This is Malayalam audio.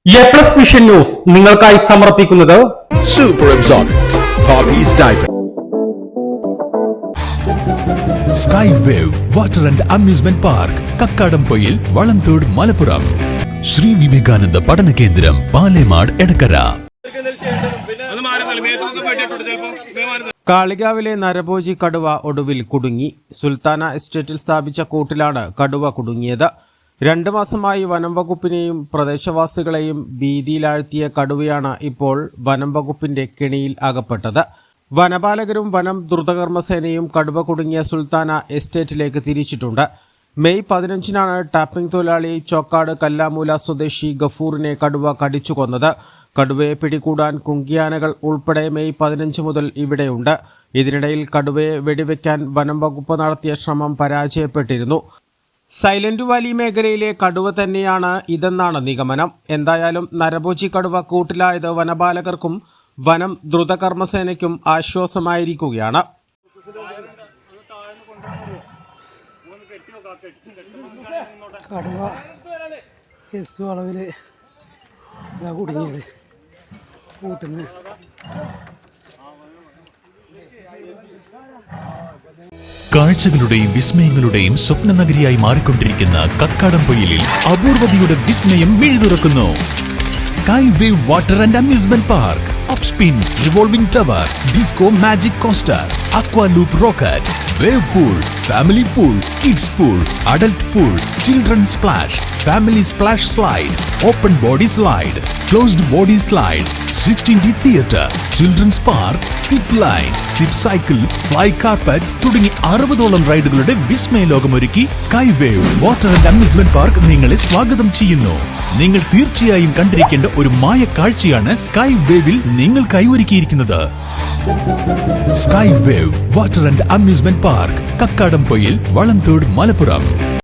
A+ വിഷൻ ന്യൂസ് നിങ്ങൾക്കായി സമർപ്പിക്കുന്നത് Super Absorbent Poppy's Diaper. Sky Wave Water and Amusement Park, Kakkadampoyil, Valamthode, Malappuram. Shri Vivekananda പഠന കേന്ദ്രം, പാലേമാട്, എടക്കര. കാളികാവിലെ നരഭോജി കടുവ ഒടുവിൽ കുടുങ്ങി. സുൽത്താന എസ്റ്റേറ്റിൽ സ്ഥാപിച്ച കൂട്ടിലാണ് കടുവ കുടുങ്ങിയത്. 2 മാസമായി വനം വകുപ്പിനെയും പ്രദേശവാസികളെയും ഭീതിയിലാഴ്ത്തിയ കടുവയാണ് ഇപ്പോൾ വനം വകുപ്പിന്റെ കെണിയിൽ അകപ്പെട്ടത്. വനപാലകരും വനം ദ്രുതകർമ്മസേനയും കടുവ കുടുങ്ങിയ സുൽത്താന എസ്റ്റേറ്റിലേക്ക് തിരിച്ചിട്ടുണ്ട്. മെയ് 15-നാണ് ടാപ്പിംഗ് തൊഴിലാളി ചോക്കാട് കല്ലാമൂല സ്വദേശി ഗഫൂറിനെ കടുവ കടിച്ചു കൊന്നത്. കടുവയെ പിടികൂടാൻ കുങ്കിയാനകൾ ഉൾപ്പെടെ മെയ് 15 മുതൽ ഇവിടെയുണ്ട്. ഇതിനിടയിൽ കടുവയെ വെടിവെക്കാൻ വനം വകുപ്പ് നടത്തിയ ശ്രമം പരാജയപ്പെട്ടിരുന്നു. സൈലന്റ് വാലി മേഖലയിലെ കടുവ തന്നെയാണ് ഇതെന്നാണ് നിഗമനം. എന്തായാലും നരഭോജി കടുവ കൂട്ടിലായത് വനപാലകർക്കും വനം ദ്രുതകർമ്മസേനയ്ക്കും ആശ്വാസമായിരിക്കുകയാണ്. കടുവ അളവിൽ കുടുങ്ങിയത് കൂട്ടുന്ന കാഴ്ചകളുടെയും വിസ്മയങ്ങളുടെയും സ്വപ്ന നഗരിയായി മാറിക്കൊണ്ടിരിക്കുന്ന കക്കാടംപൊയിലിൽ അപൂർവതയുടെ വിസ്മയം മിഴിതുറക്കുന്നു. Sky Wave Water and Amusement Park, up spin, revolving tower, disco magic coaster, aqua loop rocket, wave pool, family pool, kids pool, adult pool, children splash, family splash slide, open body slide, closed body slide, 16D theatre, children's park, zip line, zip cycle, fly carpet തുടങ്ങി 60ഓളം റൈഡുകളുടെ വിസ്മയ ലോകമൊരുക്കി Sky Wave Water and Amusement Park നിങ്ങളെ സ്വാഗതം ചെയ്യുന്നു. നിങ്ങൾ തീർച്ചയായും കണ്ടിരിക്കേണ്ട ഒരു മായ കാഴ്ചയാണ് സ്കൈ വേവിൽ നിങ്ങൾക്കായി ഒരുക്കിയിരിക്കുന്നത്. Sky Wave Water and Amusement park, Kakkadampoyil, Valamthode, Malappuram.